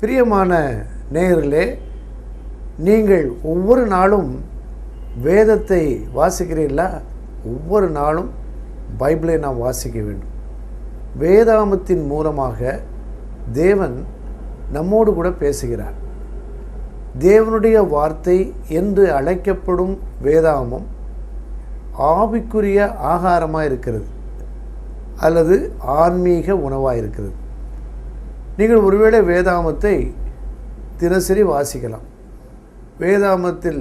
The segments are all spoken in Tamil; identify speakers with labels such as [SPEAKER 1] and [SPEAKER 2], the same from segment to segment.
[SPEAKER 1] பிரியமான நேயர்களே, நீங்கள் ஒவ்வொரு நாளும் வேதத்தை வாசிக்கிறீர்களா? ஒவ்வொரு நாளும் பைபிளை நாம் வாசிக்க வேண்டும். வேதாகமத்தின் மூலமாக தேவன் நம்மோடு கூட பேசுகிறார். தேவனுடைய வார்த்தை என்று அழைக்கப்படும் வேதாகமம் ஆவிக்குரிய ஆகாரமாக இருக்கிறது அல்லது ஆன்மீக உணவாக இருக்கிறது. நீங்கள் ஒருவேளை வேதாகமத்தை தினசரி வாசிக்கலாம். வேதாகமத்தில்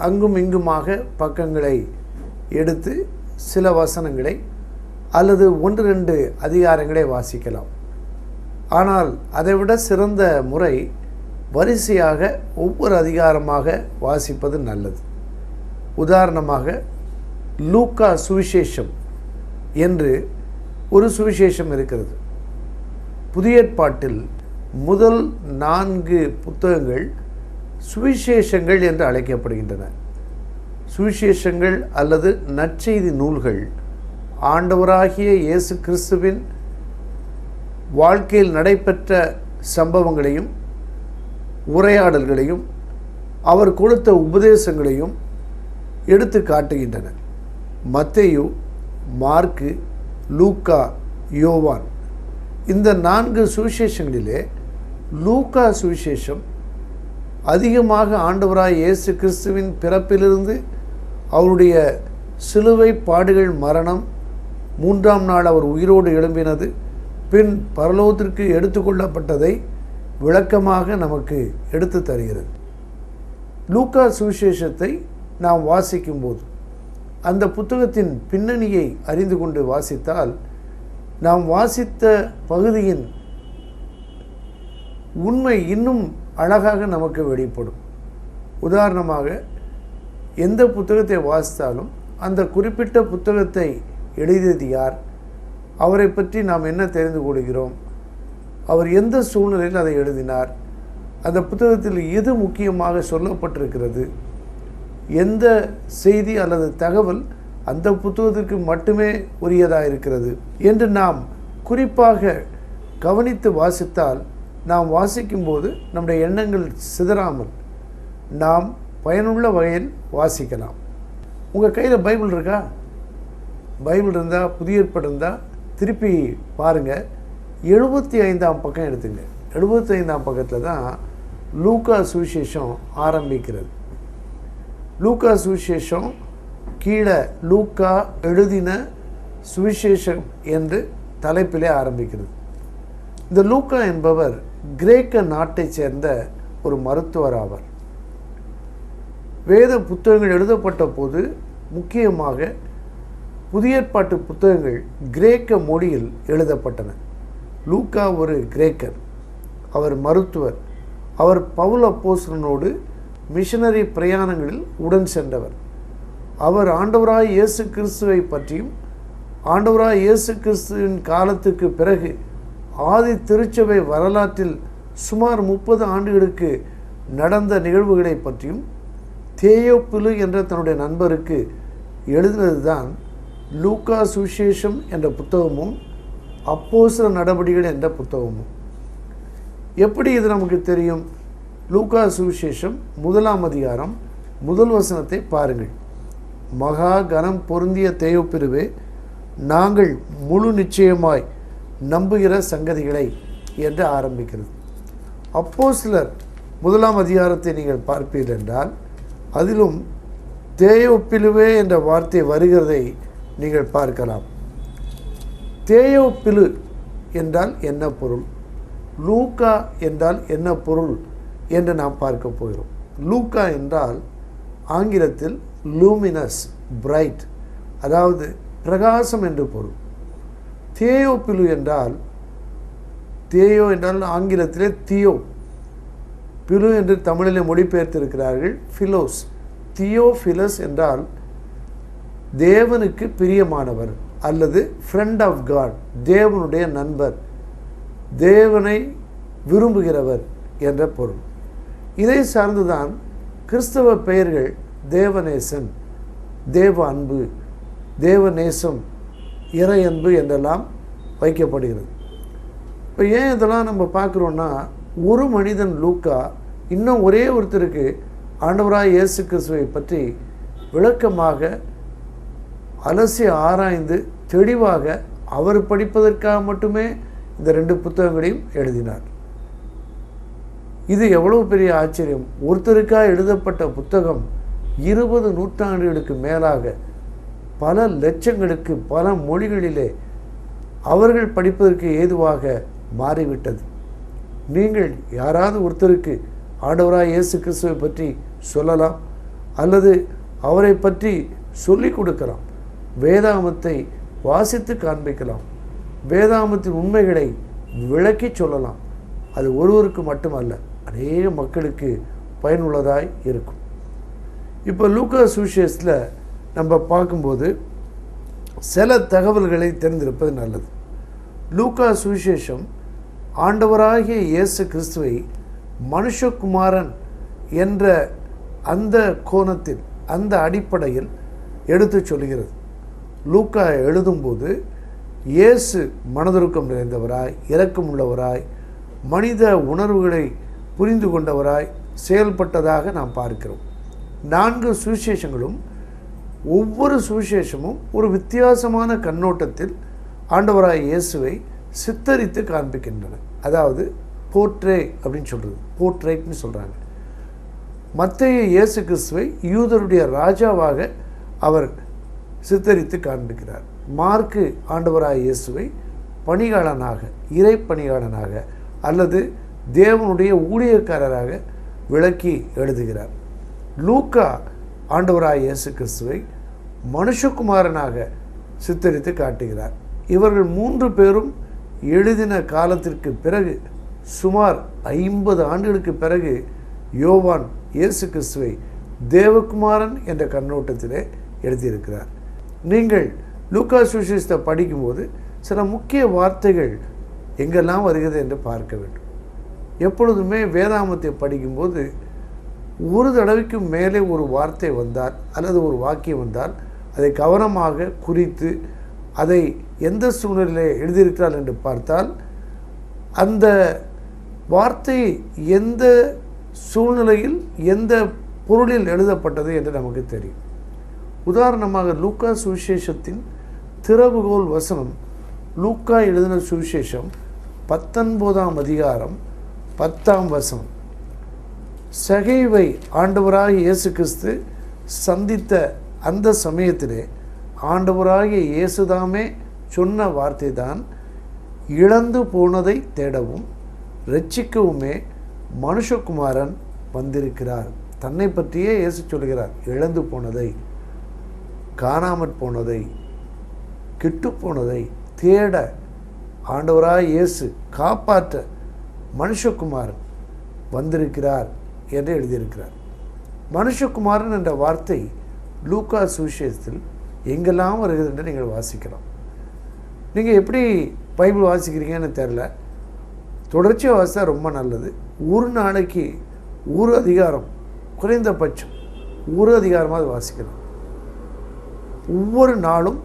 [SPEAKER 1] அங்கும் இங்குமாக பக்கங்களை எடுத்து சில வசனங்களை அல்லது 1-2 அதிகாரங்களை வாசிக்கலாம். ஆனால் அதைவிட சிறந்த முறை வரிசையாக ஒவ்வொரு அதிகாரமாக வாசிப்பது நல்லது. உதாரணமாக லூக்கா சுவிசேஷம் என்று ஒரு சுவிசேஷம் இருக்கிறது. புதிய ஏற்பாட்டில் முதல் 4 புத்தகங்கள் சுவிசேஷங்கள் என்று அழைக்கப்படுகின்றன. சுவிசேஷங்கள் அல்லது நற்செய்தி நூல்கள் ஆண்டவராகிய இயேசு கிறிஸ்துவின் வாழ்க்கையில் நடைபெற்ற சம்பவங்களையும் உரையாடல்களையும் அவர் கொடுத்த உபதேசங்களையும் எடுத்து காட்டுகின்றன. மத்தேயு, மார்க்கு, லூக்கா, யோவான் இந்த 4 சுவிசேஷங்களிலே லூக்கா சுவிசேஷம் அதிகமாக ஆண்டவராய் இயேசு கிறிஸ்துவின் பிறப்பிலிருந்து அவருடைய சிலுவை பாடுகள், மரணம், 3ஆம் நாள் அவர் உயிரோடு எழும்பினது, பின் பரலோகத்திற்கு எடுத்துக்கொள்ளப்பட்டதை விளக்கமாக நமக்கு எடுத்து தருகிறது. லூக்கா சுவிசேஷத்தை நாம் வாசிக்கும்போது அந்த புத்தகத்தின் பின்னணியை அறிந்து கொண்டு வாசித்தால் நாம் வாசித்த பகுதியின் உண்மை இன்னும் அழகாக நமக்கு வெளிப்படும். உதாரணமாக எந்த புத்தகத்தை வாசித்தாலும் அந்த குறிப்பிட்ட புத்தகத்தை எழுதியது யார், அவரை பற்றி நாம் என்ன தெரிந்து கொள்கிறோம், அவர் எந்த சூழ்நிலையில் அதை எழுதினார், அந்த புத்தகத்தில் எது முக்கியமாக சொல்லப்பட்டிருக்கிறது, எந்த செய்தி அல்லது தகவல் அந்த புத்தகத்திற்கு மட்டுமே உரியதாக இருக்கிறது என்று நாம் குறிப்பாக கவனித்து வாசித்தால் நாம் வாசிக்கும்போது நம்முடைய எண்ணங்கள் சிதறாமல் நாம் பயனுள்ள வகையில் வாசிக்கலாம். உங்கள் கையில் பைபிள் இருக்கா? பைபிள் இருந்தால், புதிய ஏற்பாடு இருந்தால் திருப்பி பாருங்கள். 75ஆம் பக்கம் எடுத்துங்க. 75ஆம் பக்கத்தில் தான் லூக்கா சுவிசேஷம் ஆரம்பிக்கிறது. லூக்கா சுவிசேஷம் கீழே லூக்கா எழுதின சுவிசேஷம் என்று தலைப்பிலே ஆரம்பிக்கிறது. இந்த லூக்கா என்பவர் கிரேக்க நாட்டைச் சேர்ந்த ஒரு மருத்துவர் ஆவார். வேத புத்தகங்கள் எழுதப்பட்ட போது முக்கியமாக புதிய ஏற்பாட்டு புத்தகங்கள் கிரேக்க மொழியில் எழுதப்பட்டன. லூக்கா ஒரு கிரேக்கர், அவர் மருத்துவர். அவர் பவுல் அப்போஸ்தலனோடு மிஷனரி பிரயாணங்களில் உடன் சென்றவர். அவர் ஆண்டவராய் இயேசு கிறிஸ்துவை பற்றியும் ஆண்டவராய் இயேசு கிறிஸ்துவின் காலத்துக்கு பிறகு ஆதி திருச்சபை வரலாற்றில் சுமார் 30 ஆண்டுகளுக்கு நடந்த நிகழ்வுகளை பற்றியும் தேயோப்பிலு என்ற தன்னுடைய நண்பருக்கு எழுதினது தான் லூக்கா சுவிசேஷம் என்ற புத்தகமும் அப்போஸ்தலர் நடபடிகள் என்ற புத்தகமும். எப்படி இது நமக்கு தெரியும்? லூக்கா சுவிசேஷம் 1ஆம் அதிகாரம் 1 வசனத்தை பாருங்கள். மகா கனம் பொருந்திய தேயோப்பிலுவே, நாங்கள் முழு நிச்சயமாய் நம்புகிற சங்கதிகளை என்று ஆரம்பிக்கிறது. அப்போஸ்தலர் 1ஆம் அதிகாரத்தை நீங்கள் பார்ப்பீர்கள் என்றால் அதிலும் தேயோப்பிலுவே என்ற வார்த்தை வருகிறதை நீங்கள் பார்க்கலாம். தேயோப்பிலு என்றால் என்ன பொருள், லூக்கா என்றால் என்ன பொருள் என்று நாம் பார்க்க போகிறோம். லூக்கா என்றால் ஆங்கிலத்தில் லூமினஸ், பிரைட், அதாவது பிரகாசம் என்று பொருள். தேயோப்பிலு என்றால், தேயோ என்றால் ஆங்கிலத்திலே தியோ, பிலு என்று தமிழிலே மொழிபெயர்த்திருக்கிறார்கள் ஃபிலோஸ். தியோஃபிலஸ் என்றால் தேவனுக்கு பிரியமானவர் அல்லது ஃப்ரெண்ட் ஆஃப் காட், தேவனுடைய நண்பர், தேவனை விரும்புகிறவர் என்ற பொருள். இதை சார்ந்துதான் கிறிஸ்தவ பெயர்கள் தேவநேசன், தேவ அன்பு, தேவநேசம், இறை அன்பு என்றெல்லாம் வைக்கப்படுகிறது. இப்போ ஏன் இதெல்லாம் நம்ம பார்க்குறோன்னா, ஒரு மனிதன் லூக்கா இன்னும் ஒரே ஒருத்தருக்கு ஆண்டவராய் இயேசு கிறிஸ்துவை பற்றி விளக்கமாக அலசி ஆராய்ந்து தெளிவாக அவர் படிப்பதற்காக மட்டுமே இந்த 2 புத்தகங்களையும் எழுதினார். இது எவ்வளவு பெரிய ஆச்சரியம்! ஒருத்தருக்காக எழுதப்பட்ட புத்தகம் 20 நூற்றாண்டுகளுக்கு மேலாக பல லட்சங்களுக்கு பல மொழிகளிலே அவர்கள் படிப்பதற்கு ஏதுவாக மாறிவிட்டது. நீங்கள் யாராவது ஒருத்தருக்கு ஆண்டவராய் இயேசு கிறிஸ்துவை பற்றி சொல்லலாம், அல்லது அவரை பற்றி சொல்லிக் கொடுக்கலாம், வேதாகமத்தை வாசித்து காண்பிக்கலாம், வேதாகமத்தின் உண்மைகளை விளக்கி சொல்லலாம். அது ஒருவருக்கு மட்டுமல்ல, அநேக மக்களுக்கு பயனுள்ளதாய் இருக்கும். இப்போ லூக்கா சுவிசேஷத்தில் நம்ம பார்க்கும்போது சில தகவல்களை தெரிந்திருப்பது நல்லது. லூக்கா சுவிசேஷம் ஆண்டவராகிய இயேசு கிறிஸ்துவை மனுஷகுமாரன் என்ற அந்த கோணத்தில், அந்த அடிப்படையில் எடுத்து சொல்கிறது. லூக்கா எழுதும்போது இயேசு மனதுருக்கம் நிறைந்தவராய், இரக்கமுள்ளவராய், மனித உணர்வுகளை புரிந்து கொண்டவராய் செயல்பட்டதாக நாம் பார்க்கிறோம். 4 சுவிசேஷங்களும் ஒவ்வொரு சுவிசேஷமும் ஒரு வித்தியாசமான கண்ணோட்டத்தில் ஆண்டவராய் இயேசுவை சித்தரித்து காண்பிக்கின்றன. அதாவது போர்ட்ரே அப்படின்னு சொல்கிறது, போர்ட்ரேட்னு சொல்கிறாங்க. மத்தேயு இயேசு கிறிஸ்துவை யூதருடைய ராஜாவாக அவர் சித்தரித்து காண்பிக்கிறார். மார்க்கு ஆண்டவராய் இயேசுவை பணியாளனாக, இறை பணியாளனாக அல்லது தேவனுடைய ஊழியக்காரராக விளக்கி எழுதுகிறார். லூக்கா ஆண்டவராய் இயேசு கிறிஸ்துவை மனுஷகுமாரனாக சித்தரித்து காட்டுகிறார். இவர்கள் 3 பேரும் எழுதின காலத்திற்கு பிறகு, சுமார் 50 ஆண்டுகளுக்கு பிறகு, யோவான் இயேசு கிறிஸ்துவை தேவகுமாரன் என்ற கண்ணோட்டத்திலே எழுதியிருக்கிறார். நீங்கள் லூக்கா சுவிசேஷத்தை படிக்கும்போது சில முக்கிய வார்த்தைகள் எங்கெல்லாம் வருகிறது என்று பார்க்க வேண்டும். எப்பொழுதுமே வேதாகமத்தை படிக்கும்போது ஒரு தடவைக்கு மேலே ஒரு வார்த்தை வந்தால் அல்லது ஒரு வாக்கியம் வந்தால் அதை கவனமாக குறித்து அதை எந்த சூழ்நிலையில் எழுதியிருக்கிறார் என்று பார்த்தால் அந்த வார்த்தை எந்த சூழ்நிலையில் எந்த பொருளில் எழுதப்பட்டது என்று நமக்கு தெரியும். உதாரணமாக லூக்கா சுவிசேஷத்தின் திறவுகோல் வசனம், லூக்கா எழுதின சுவிசேஷம் 19ஆம் அதிகாரம் 10ஆம் வசனம். சகேவை ஆண்டவராகிய இயேசு கிறிஸ்து சந்தித்த அந்த சமயத்திலே ஆண்டவராகிய இயேசுதாமே சொன்ன வார்த்தை தான், இழந்து போனதை தேடவும் இரட்சிக்கவுமே மனுஷகுமாரன் வந்திருக்கிறார். தன்னை பற்றியே இயேசு சொல்கிறார். இழந்து போனதை, காணாமற் போனதை, கெட்டு போனதை தேட ஆண்டவராய் இயேசு காப்பாற்ற மனுஷகுமாரன் வந்திருக்கிறார் என்று எழுதியிருக்கிறார். மனுஷகுமாரன் என்ற வார்த்தை லூக்கா சுவிசேஷத்தில் எங்கெல்லாம் வருகிறது என்று நீங்கள் வாசிக்கலாம். நீங்கள் எப்படி பைபிள் வாசிக்கிறீங்கன்னு தெரில, தொடர்ச்சியாக வாசித்தா ரொம்ப நல்லது. ஒரு நாளைக்கு ஒரு அதிகாரம், குறைந்தபட்சம் ஒரு அதிகாரமாக வாசிக்கலாம். ஒவ்வொரு நாளும்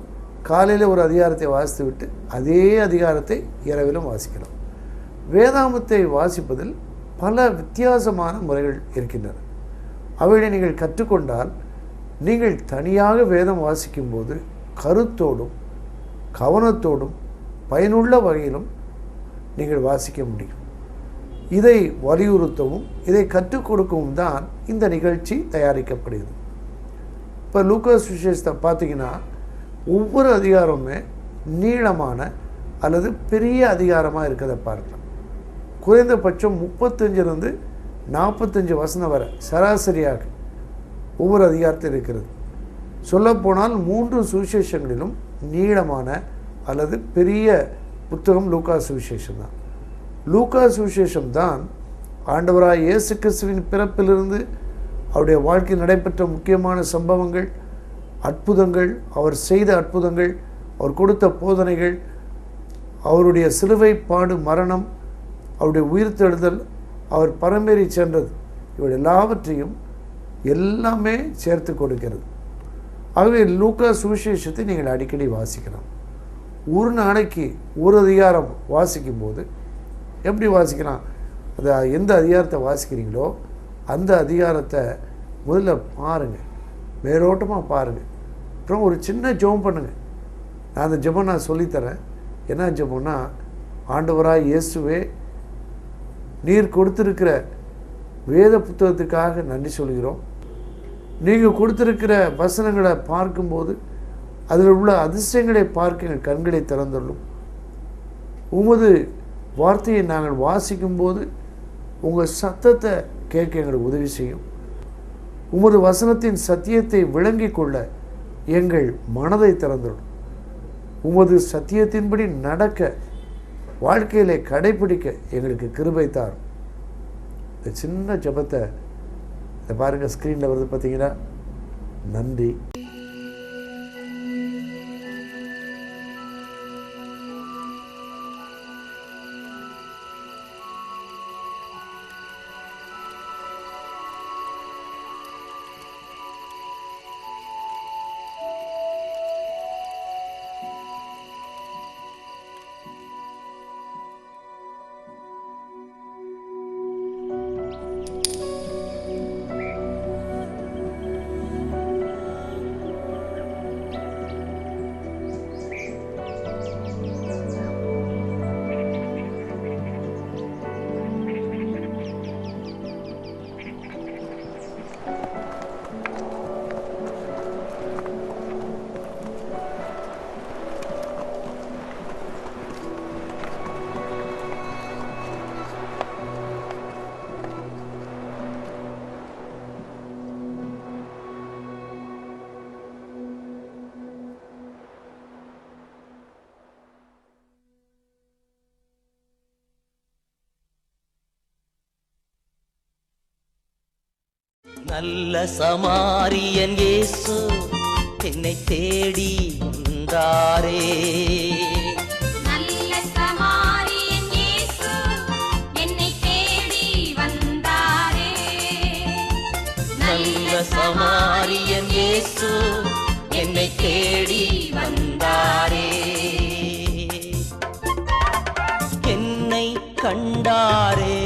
[SPEAKER 1] காலையில் ஒரு அதிகாரத்தை வாசித்து விட்டு அதே அதிகாரத்தை இரவிலும் வாசிக்கலாம். வேதாகமத்தை வாசிப்பதில் பல வித்தியாசமான முறைகள் இருக்கின்றன. அவைகளை நீங்கள் கற்றுக்கொண்டால் நீங்கள் தனியாக வேதம் வாசிக்கும்போது கருத்தோடும் கவனத்தோடும் பயனுள்ள வகையிலும் நீங்கள் வாசிக்க முடியும். இதை வலியுறுத்தவும் இதை கற்றுக் கொடுக்கவும் தான் இந்த நிகழ்ச்சி தயாரிக்கப்படுகிறது. இப்போ லூக்கா சுவிசேஷத்தை பார்த்தீங்கன்னா ஒவ்வொரு அதிகாரமுமே நீளமான அல்லது பெரிய அதிகாரமாக இருக்கிறத பார்க்கலாம். குறைந்தபட்சம் 35லிருந்து 45 வசனம் வரை சராசரியாக ஒவ்வொரு அதிகாரத்தில் இருக்கிறது. சொல்லப்போனால் 3 சுவிசேஷங்களிலும் நீளமான அல்லது பெரிய புத்தகம் லூக்கா சுவிசேஷம் தான். லூக்கா சுவிசேஷம் தான் ஆண்டவராய் இயேசு கிறிஸ்துவின் பிறப்பிலிருந்து அவருடைய வாழ்க்கையில் நடைபெற்ற முக்கியமான சம்பவங்கள், அற்புதங்கள், அவர் செய்த அற்புதங்கள், அவர் கொடுத்த போதனைகள், அவருடைய சிலுவை பாடு, மரணம், அவருடைய உயிர்த்தெழுதல், அவர் பரம்பேறி சென்றது, இவை எல்லாவற்றையும் எல்லாமே சேர்த்து கொடுக்கிறது. ஆகவே லூக்கா சுவிசேஷத்தை நீங்கள் அடிக்கடி வாசிக்கலாம். ஒரு நாளைக்கு ஒரு அதிகாரம் வாசிக்கும்போது எப்படி வாசிக்கலாம்? அதை எந்த அதிகாரத்தை வாசிக்கிறீங்களோ அந்த அதிகாரத்தை முதல்ல பாருங்கள், மேலோட்டமாக பாருங்கள். அப்புறம் ஒரு சின்ன ஜெபம் பண்ணுங்கள். நான் அந்த ஜெபம் நான் சொல்லித்தரேன். என்ன ஜெபம்னா, ஆண்டவராய் இயேசுவே, நீர் கொடுத்துருக்கிற வேத புத்தகத்துக்காக நன்றி சொல்கிறோம். நீங்கள் கொடுத்துருக்கிற வசனங்களை பார்க்கும்போது அதில் உள்ள அதிசயங்களை பார்க்க எங்கள் கண்களை திறந்துள்ளும். உமது வார்த்தையை நாங்கள் வாசிக்கும்போது உங்கள் சத்தத்தை கேட்க எங்களுக்கு உதவி செய்யும். உமது வசனத்தின் சத்தியத்தை விளங்கி கொள்ள எங்கள் மனதை திறந்துள்ளும். உமது சத்தியத்தின்படி நடக்க, வாழ்க்கையிலே கடைபிடிக்க எங்களுக்கு கிருபை தாரும். இந்த சின்ன ஜெபத்தை இதை பாருங்கள், ஸ்க்ரீனில் வருது பார்த்தீங்கன்னா. நன்றி.
[SPEAKER 2] நல்ல சமாரியன் இயேசு என்னை தேடி வந்தாரே.
[SPEAKER 3] நல்ல சமாரியன் இயேசு என்னை தேடி வந்தாரே.
[SPEAKER 2] நல்ல சமாரியன் இயேசு என்னை தேடி வந்தாரே. என்னை கண்டாரே,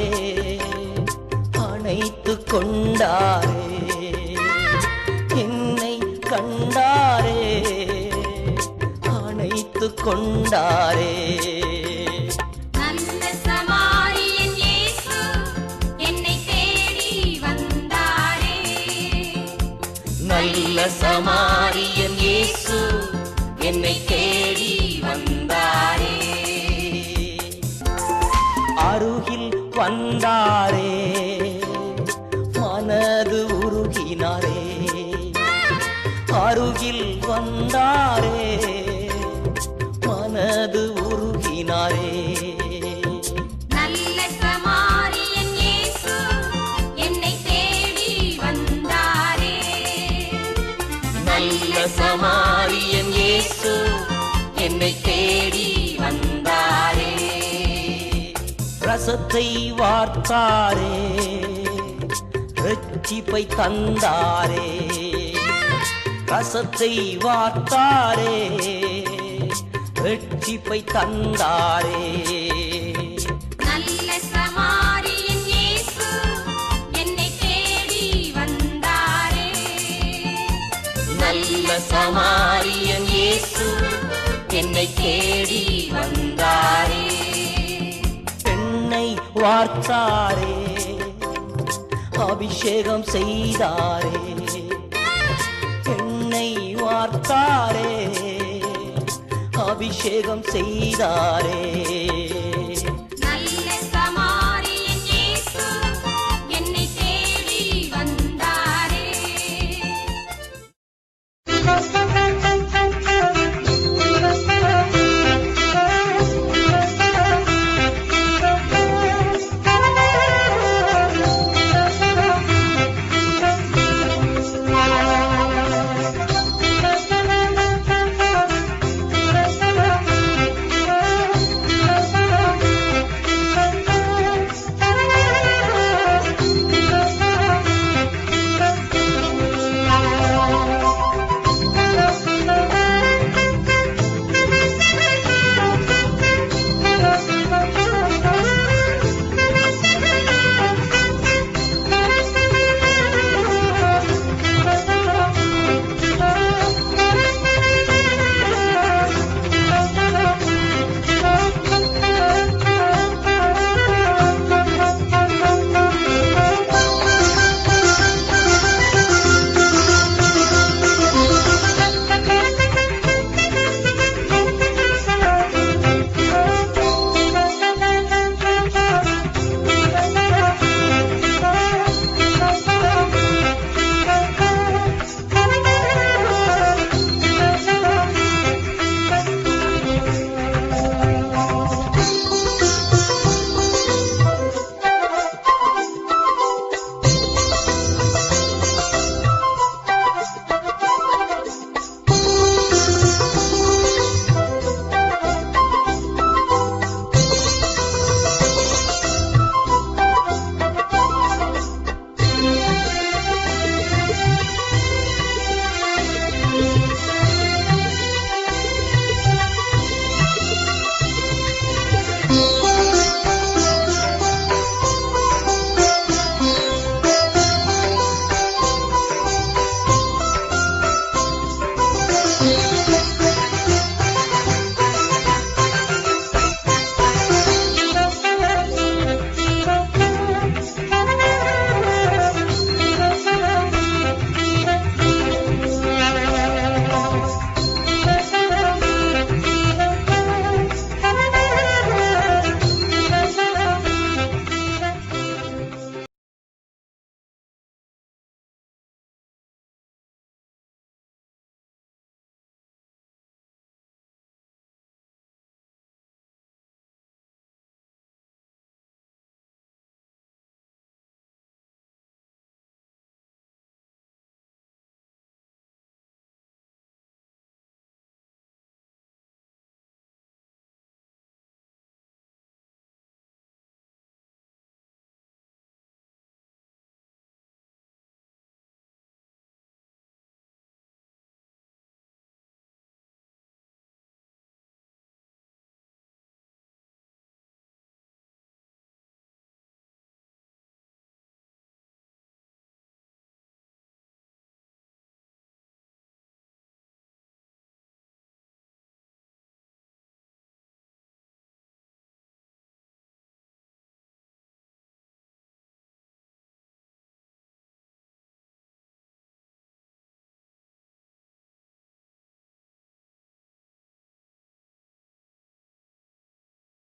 [SPEAKER 2] அணைத்து கொண்டாரே. என்னை கண்டாரே, அணைத்து கொண்டாரே.
[SPEAKER 3] நல்ல சமாரியன் இயேசு என்னை தேடி வந்தாரே.
[SPEAKER 2] நல்ல சமாரியன் இயேசு என்னை தேடி வந்தாரே. அருகில் வந்தாரே, மனது உருகினாரே. அருகில் வந்தாரே, மனது உருகினாரே.
[SPEAKER 3] நல்ல சமாரியன் இயேசு என்னை தேடி வந்தாரே.
[SPEAKER 2] நல்ல சமாரியன் இயேசு என்னை தேடி வந்தாரே. ரசத்தை வார்த்தாரே, ரட்சிப்பை தந்தாரே. ரசத்தை வார்த்தாரே, ரட்சிப்பை தந்தாரே.
[SPEAKER 3] நல்ல சமாரியன் இயேசு என்னை தேடி வந்தாரே.
[SPEAKER 2] நல்ல சமாரியன் இயேசு என்னை தேடி வந்தாரே. பெண்ணை வார்த்தாரே, அபிஷேகம் செய்தாரே. பெண்ணை வார்த்தாரே, அபிஷேகம் செய்தாரே.